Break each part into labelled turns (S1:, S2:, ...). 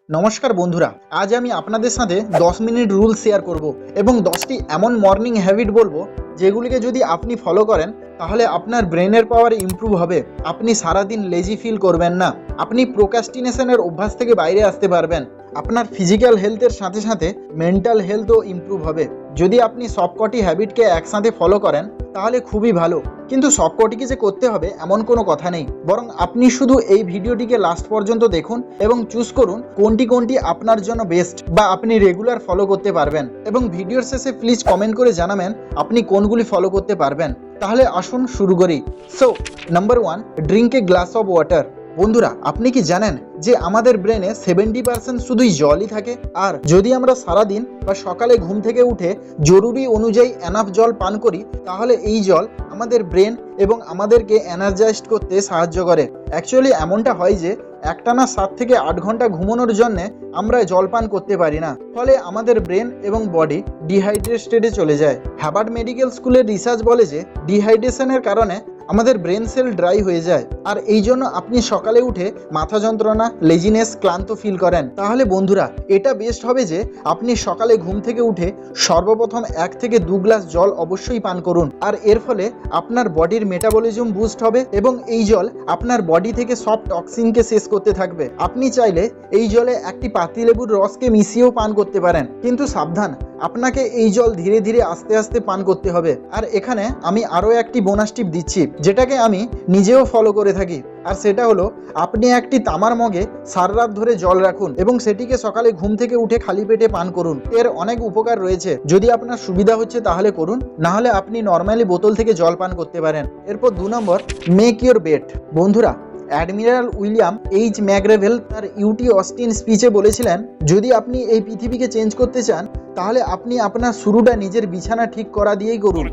S1: নমস্কার বন্ধুরা, আজ আমি আপনাদের সাথে 10 মিনিট রুল শেয়ার করব এবং 10টি এমন মর্নিং হ্যাবিট বলবো যেগুলিকে যদি আপনি ফলো করেন তাহলে আপনার ব্রেনের পাওয়ার ইমপ্রুভ হবে। আপনি সারাদিন লেজি ফিল করবেন না, আপনি প্রোক্রাস্টিনেশনের অভ্যাস থেকে বাইরে আসতে পারবেন, আপনার ফিজিক্যাল হেলথের সাথে সাথে মেন্টাল হেলথও ইমপ্রুভ হবে। যদি আপনি সবকটি হ্যাবিটকে একসাথে ফলো করেন তাহলে খুবই ভালো, কিন্তু সবকটিকে যে করতে হবে এমন কোনো কথা নেই, বরং আপনি শুধু এই ভিডিওটিকে লাস্ট পর্যন্ত দেখুন এবং চুজ করুন কোনটি কোনটি আপনার জন্য বেস্ট বা আপনি রেগুলার ফলো করতে পারবেন, এবং ভিডিওর শেষে প্লিজ কমেন্ট করে জানাবেন আপনি কোনগুলি ফলো করতে পারবেন। তাহলে আসুন শুরু করি। So number 1, drink a glass of water. বন্ধুরা, আপনি কি জানেন যে আমাদের ব্রেনে 70% শুধুই জলই থাকে, আর যদি আমরা সারাদিন বা সকালে ঘুম থেকে উঠে জরুরি অনুযায়ী এনাফ জল পান করি তাহলে এই জল আমাদের ব্রেন এবং আমাদেরকে এনার্জাইজড করতে সাহায্য করে। অ্যাকচুয়ালি এমনটা হয় যে একটানা 7 থেকে 8 ঘন্টা ঘুমানোর জন্য আমরা জল পান করতে পারি না, ফলে আমাদের ব্রেন এবং বডি ডিহাইড্রেট স্টেটে চলে যায়। হার্ভার্ড মেডিকেল স্কুলের রিসার্চ বলে যে ডিহাইড্রেশনের কারণে আমাদের ব্রেন সেল ড্রাই হয়ে যায়, আর এই জন্য আপনি সকালে উঠে মাথা যন্ত্রণা, লেজিনেস, ক্লান্ত ফিল করেন। তাহলে বন্ধুরা, এটা বেস্ট হবে যে আপনি সকালে ঘুম থেকে উঠে সর্বপ্রথম 1 থেকে 2 গ্লাস জল অবশ্যই পান করুন, আর এর ফলে আপনার বডির মেটাবলিজম বুস্ট হবে এবং এই জল আপনার বডি থেকে সব টক্সিনকে শেষ করতে থাকবে। আপনি চাইলে এই জলে একটি পাতিলেবুর রসকে মিশিয়েও পান করতে পারেন, কিন্তু সাবধান, আপনাকে এই জল ধীরে ধীরে আস্তে আস্তে পান করতে হবে। আর এখানে আমি আরও একটি বোনাস টিপ দিচ্ছি যেটাকে আমি নিজেও ফলো করে থাকি, আর সেটা হলো আপনি একটি তামার মগে সারা রাত ধরে জল রাখুন এবং সেটিকে সকালে ঘুম থেকে উঠে খালি পেটে পান করুন। এর অনেক উপকার রয়েছে, যদি আপনার সুবিধা হচ্ছে তাহলে করুন, না হলে আপনি নর্মালি বোতল থেকে জল পান করতে পারেন। এরপর 2 নম্বর, মেক ইউর বেড। বন্ধুরা, অ্যাডমিরাল উইলিয়াম এইচ ম্যাকগ্রেভেল তার ইউটি অস্টিন স্পিচে বলেছিলেন, যদি আপনি এই পৃথিবীকে চেঞ্জ করতে চান তাহলে আপনি আপনার শুরুটা নিজের বিছানা ঠিক করা দিয়েই করুন।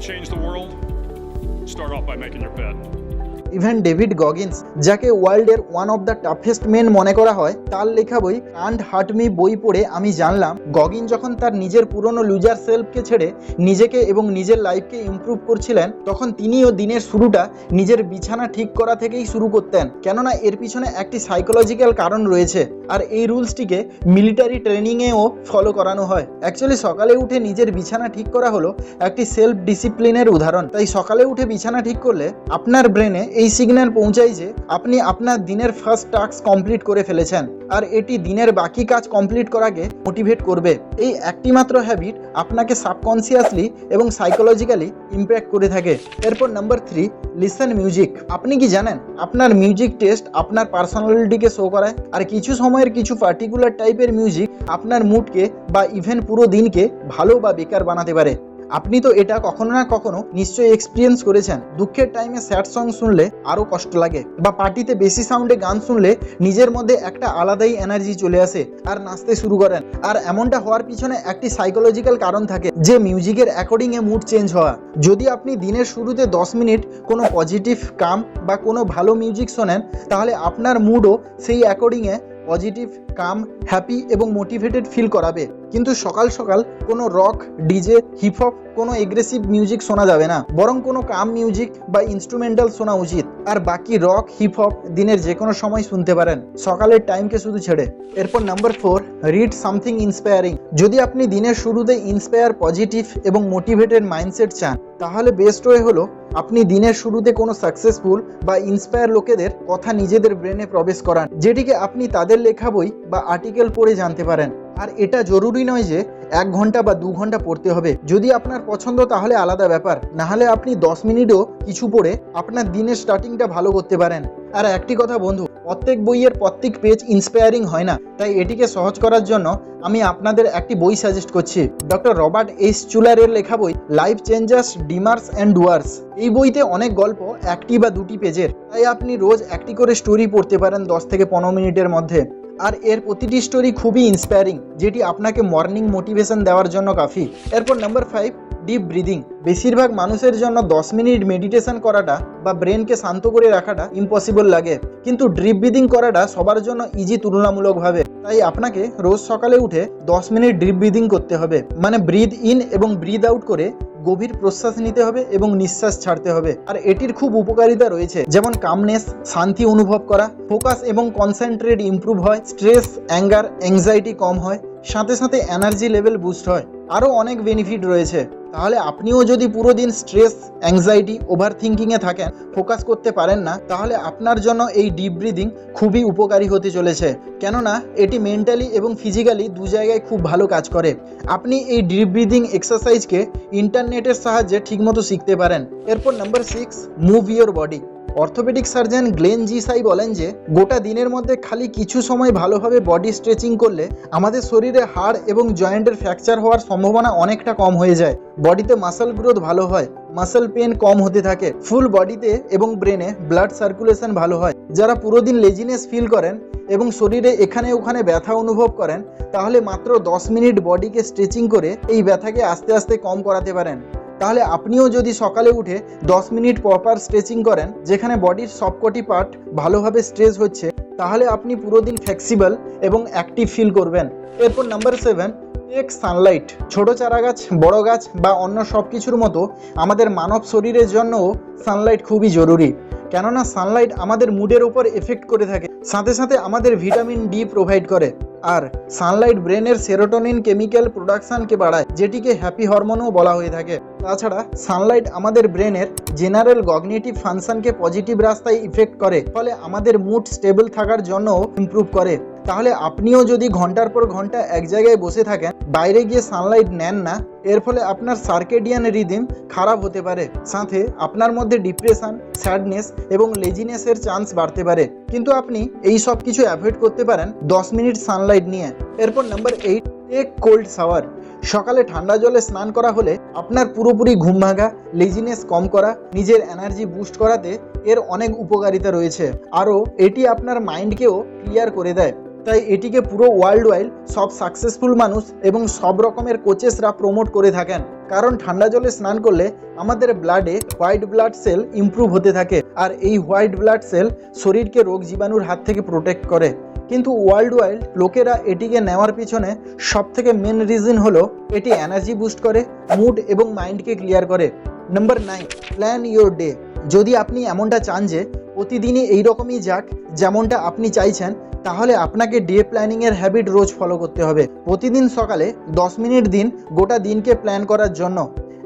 S1: ইভেন ডেভিড গগিন্স, যাকে ওয়ার্ল্ডের one of the toughest men মনে করা হয়, তার লেখা বই কান্ট হার্ট মি বই পড়ে আমি জানলাম গগিন যখন তার নিজের পুরনো লুজার সেলফকে ছেড়ে নিজেকে এবং নিজের লাইফকে ইমপ্রুভ করছিলেন তখন তিনিও দিনের শুরুটা নিজের বিছানা ঠিক করা থেকেই শুরু করতেন, কেননা এর পিছনে একটি সাইকোলজিক্যাল কারণ রয়েছে, আর এই রুলসটিকে মিলিটারি ট্রেনিংয়েও ফলো করানো হয়। অ্যাকচুয়ালি সকালে উঠে নিজের বিছানা ঠিক করা হলো একটি সেলফ ডিসিপ্লিনের উদাহরণ। তাই সকালে উঠে বিছানা ঠিক করলে আপনার ব্রেনে এই সিগন্যাল পৌঁছায় যে আপনি আপনার দিনের ফার্স্ট টাস্ক কমপ্লিট করে ফেলেছেন, আর এটি দিনের বাকি কাজ কমপ্লিট করাকে মোটিভেট করবে। এই একটি মাত্র হ্যাবিট আপনাকে সাবকনসিয়াসলি এবং সাইকোলজিক্যালি ইমপ্যাক্ট করে থাকে। এরপর নাম্বার 3, লিসেন মিউজিক। আপনি কি জানেন আপনার মিউজিক টেস্ট আপনার পার্সোনালিটিকে শো করায়, আর কিছু সময়ের কিছু পার্টিকুলার টাইপের মিউজিক আপনার মুডকে বা ইভেন পুরো দিনকে ভালো বা বেকার বানাতে পারে। আপনি তো এটা কখনো না কখনো নিশ্চয়ই এক্সপিরিয়েন্স করেছেন। দুঃখের টাইমে স্যাড সং শুনলে আরও কষ্ট লাগে, বা পার্টিতে বেশি সাউন্ডে গান শুনলে নিজের মধ্যে একটা আলাদাই এনার্জি চলে আসে আর নাচতে শুরু করেন। আর এমনটা হওয়ার পিছনে একটি সাইকোলজিক্যাল কারণ থাকে, যে মিউজিকের অ্যাকর্ডিংয়ে মুড চেঞ্জ হওয়া। যদি আপনি দিনের শুরুতে 10 মিনিট কোনো পজিটিভ, কাম বা কোনো ভালো মিউজিক শোনেন তাহলে আপনার মুডও সেই অ্যাকর্ডিংয়ে পজিটিভ, কাম, হ্যাপি এবং মোটিভেটেড ফিল করাবে। কিন্তু সকাল সকাল কোনো রক, ডিজে, হিপহপ, কোনো এগ্রেসিভ মিউজিক শোনা যাবে না, বরং কোনো কাম মিউজিক বা ইনস্ট্রুমেন্টাল শোনা উচিত। আর বাকি রক, হিপহপ দিনের যে কোনো সময় শুনতে পারেন, সকালের টাইমকে শুধু ছেড়ে। এরপর নাম্বার 4, রিড সামথিং ইন্সপায়ারিং। যদি আপনি দিনের শুরুতে ইন্সপায়ার, পজিটিভ এবং মোটিভেটেড মাইন্ডসেট চান তাহলে বেস্ট ওয়ে হলো আপনি দিনের শুরুতে কোনো সাকসেসফুল বা ইন্সপায়ার লোকেদের কথা নিজেদের ব্রেনে প্রবেশ করান, যেটিকে আপনি তাদের লেখা বই বা আর্টিকেল পড়ে জানতে পারেন। আর এটা জরুরি নয় যে 1 ঘন্টা বা 2 ঘন্টা পড়তে হবে। যদি আপনার পছন্দ তাহলে আলাদা ব্যাপার, না হলে আপনি 10 মিনিটও কিছু পড়ে আপনার দিনের স্টার্টিংটা ভালো করতে পারেন। আর একটি কথা বন্ধু, প্রত্যেক বইয়ের প্রত্যেক পেজ ইন্সপায়ারিং হয় না, তাই এটিকে সহজ করার জন্য আমি আপনাদের একটি বই সাজেস্ট করছি, ডক্টর রবার্ট এইচ চুলারের লেখা বই লাইফ চেঞ্জার্স, ডিমার্স অ্যান্ড ডুয়ার্স। এই বইতে অনেক গল্প 1টি বা 2টি পেজের, তাই আপনি রোজ একটি করে স্টোরি পড়তে পারেন 10 থেকে 15 মিনিটের মধ্যে। আর এর প্রতিটি স্টোরি খুবই ইন্সপায়ারিং, যেটি আপনাকে মর্নিং মোটিভেশন দেওয়ার জন্য কাফি। এরপর নাম্বার 5, ডিপ ব্রিদিং। বেশিরভাগ মানুষের জন্য 10 মিনিট মেডিটেশন করাটা বা ব্রেনকে শান্ত করে রাখাটা ইম্পসিবল লাগে, কিন্তু ডিপ ব্রিদিং করাটা সবার জন্য ইজি তুলনামূলকভাবে। তাই আপনাকে রোজ সকালে উঠে 10 মিনিট ডিপ ব্রিদিং করতে হবে, মানে ব্রিদ ইন এবং ব্রিদ আউট করে গভীর প্রশ্বাস নিতে হবে এবং নিঃশ্বাস ছাড়তে হবে। আর এটির খুব উপকারিতা রয়েছে, যেমন কামনেস, শান্তি অনুভব করা, ফোকাস এবং কনসেন্ট্রেট ইমপ্রুভ হয়, স্ট্রেস, অ্যাঙ্গার, অ্যাংজাইটি কম হয়, সাথে সাথে এনার্জি লেভেল বুস্ট হয়। আরও অনেক বেনিফিট রয়েছে। তাহলে আপনিও যদি পুরো দিন স্ট্রেস, অ্যাংজাইটি, ওভার থিঙ্কিংয়ে থাকেন, ফোকাস করতে পারেন না, তাহলে আপনার জন্য এই ডিপ ব্রিদিং খুবই উপকারী হতে চলেছে, কেননা এটি মেন্টালি এবং ফিজিক্যালি দু জায়গায় খুব ভালো কাজ করে। আপনি এই ডিপ ব্রিদিং এক্সারসাইজকে ইন্টারনেটের সাহায্যে ঠিকমতো শিখতে পারেন। এরপর number 6, move your body. Orthopedic surgeon Glenn জি সাই বলেন যে গোটা দিনের মধ্যে খালি কিছু সময় ভালোভাবে বডি স্ট্রেচিং করলে আমাদের শরীরে হাড় এবং জয়েন্টের ফ্র্যাকচার হওয়ার সম্ভাবনা অনেকটা কম হয়ে যায়। বডিতে মাসল গ্রোথ ভালো হয়, মাসল পেন কম হতে থাকে, ফুল বডিতে এবং ব্রেনে ব্লাড সার্কুলেশন ভালো হয়। যারা পুরো দিন লেজিনেস ফিল করেন এবং শরীরে এখানে ওখানে ব্যথা অনুভব করেন, তাহলে মাত্র 10 মিনিট বডিকে স্ট্রেচিং করে এই ব্যথাকে আস্তে আস্তে কম করাতে পারেন। তাহলে আপনিও যদি সকালে উঠে 10 মিনিট প্রপার স্ট্রেচিং করেন, যেখানে বডির সবকটি পার্ট ভালোভাবে স্ট্রেচ হচ্ছে, তাহলে আপনি পুরো দিন ফ্লেক্সিবল এবং অ্যাক্টিভ ফিল করবেন। এরপর নাম্বার 7, টেক সানলাইট। ছোট চারা গাছ, বড় গাছ বা অন্য সব কিছুর মতো আমাদের মানব শরীরের জন্যও সানলাইট খুবই জরুরি, কেননা সানলাইট আমাদের মুডের উপর এফেক্ট করে থাকে, সাথে সাথে আমাদের ভিটামিন ডি প্রোভাইড করে। আর সানলাইট ব্রেনের সেরোটোনিন কেমিক্যাল প্রোডাকশনকে বাড়ায়, যেটিকে হ্যাপি হরমোনও বলা হয়ে থাকে। তাছাড়া সানলাইট আমাদের ব্রেনের জেনারেল কগনিটিভ ফাংশনকে পজিটিভ রাস্তায় ইফেক্ট করে, ফলে আমাদের মুড স্টেবল থাকার জন্যও ইমপ্রুভ করে। তাহলে আপনিও যদি ঘন্টার পর ঘন্টা এক জায়গায় বসে থাকেন, বাইরে গিয়ে সানলাইট নেন না, এর ফলে আপনার সার্কেডিয়ান রিদিম খারাপ হতে পারে, সাথে আপনার মধ্যে ডিপ্রেশন, স্যাডনেস এবং লেজিনেসের চান্স বাড়তে পারে। কিন্তু আপনি এই সব কিছু অ্যাভয়েড করতে পারেন 10 মিনিট সানলাইট নিয়ে। এরপর নাম্বার 8, টেক কোল্ড শাওয়ার। সকালে ঠান্ডা জলে স্নান করা হলে আপনার পুরোপুরি ঘুম ভাঙা, লেজিনেস কম করা, নিজের এনার্জি বুস্ট করাতে এর অনেক উপকারিতা রয়েছে। আরও এটি আপনার মাইন্ডকেও ক্লিয়ার করে দেয়। তাই এটিকে পুরো ওয়ার্ল্ড ওয়াইড সব সাকসেসফুল মানুষ এবং সব রকমের কোচেসরা প্রমোট করে থাকেন, কারণ ঠান্ডা জলে স্নান করলে আমাদের ব্লাডে হোয়াইট ব্লাড সেল ইমপ্রুভ হতে থাকে, আর এই হোয়াইট ব্লাড সেল শরীরকে রোগ জীবাণুর হাত থেকে প্রোটেক্ট করে। কিন্তু ওয়ার্ল্ড ওয়াইড লোকেরা এটিকে নেওয়ার পিছনে সবথেকে মেন রিজন হলো এটি এনার্জি বুস্ট করে, মুড এবং মাইন্ডকে ক্লিয়ার করে। Number 9, plan your day. যদি আপনি এমনটা চান যে প্রতিদিনই এইরকমই যাক যেমনটা আপনি চাইছেন, তাহলে আপনাকে ডে প্ল্যানিংয়ের হ্যাবিট রোজ ফলো করতে হবে। প্রতিদিন সকালে 10 মিনিট দিন গোটা দিনকে প্ল্যান করার জন্য।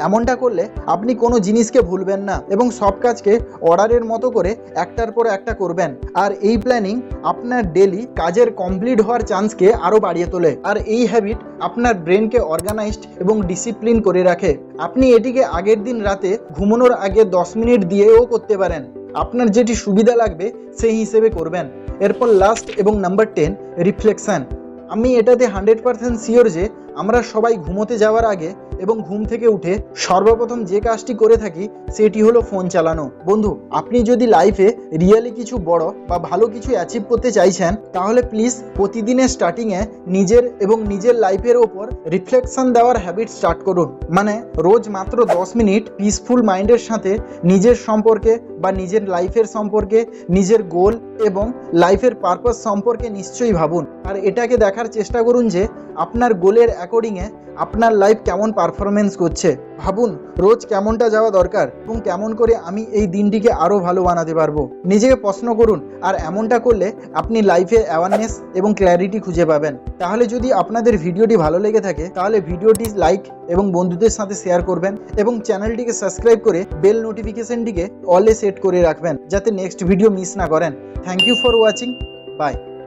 S1: এমনটা করলে আপনি কোনো জিনিসকে ভুলবেন না এবং সব কাজকে অর্ডারের মতো করে একটার পর একটা করবেন। আর এই প্ল্যানিং আপনার ডেলি কাজের কমপ্লিট হওয়ার চান্সকে আরও বাড়িয়ে তোলে। আর এই হ্যাবিট আপনার ব্রেনকে অর্গানাইজড এবং ডিসিপ্লিন করে রাখে। আপনি এটিকে আগের দিন রাতে ঘুমানোর আগে 10 মিনিট দিয়েও করতে পারেন। আপনার যেটি সুবিধা লাগবে সেই হিসেবে করবেন। এরপর লাস্ট এবং নাম্বার 10, রিফ্লেকশন। আমি এটাতে 100% শিওর যে আমরা সবাই ঘুমোতে যাওয়ার আগে এবং ঘুম থেকে উঠে সর্বপ্রথম যে কাজটি করে থাকি সেটি হলো ফোন চালানো। বন্ধু, আপনি যদি লাইফে রিয়েলি কিছু বড় বা ভালো কিছু অ্যাচিভ করতে চাইছেন, তাহলে প্লিজ প্রতিদিনের স্টার্টিংয়ে নিজের এবং নিজের লাইফের ওপর রিফ্লেকশন দেওয়ার হ্যাবিট স্টার্ট করুন। মানে রোজ মাত্র 10 মিনিট পিসফুল মাইন্ডের সাথে নিজের সম্পর্কে বা নিজের লাইফের সম্পর্কে, নিজের গোল এবং লাইফের পারপাস সম্পর্কে নিশ্চয়ই ভাবুন। আর এটাকে দেখার চেষ্টা করুন যে আপনার গোলের অ্যাকর্ডিংয়ে আপনার লাইফ কেমন পারফরমেন্স করছে। ভাবুন রোজ কেমনটা যাওয়া দরকার এবং কেমন করে আমি এই দিনটিকে আরও ভালো বানাতে পারবো। নিজেকে প্রশ্ন করুন, আর এমনটা করলে আপনি লাইফে অ্যাওয়ারনেস এবং ক্ল্যারিটি খুঁজে পাবেন। তাহলে যদি আপনাদের ভিডিওটি ভালো লেগে থাকে, তাহলে ভিডিওটি লাইক এবং বন্ধুদের সাথে শেয়ার করবেন এবং চ্যানেলটিকে সাবস্ক্রাইব করে বেল নোটিফিকেশনটিকে অলে সেট করে রাখবেন, যাতে নেক্সট ভিডিও মিস না করেন। Thank you for watching. By.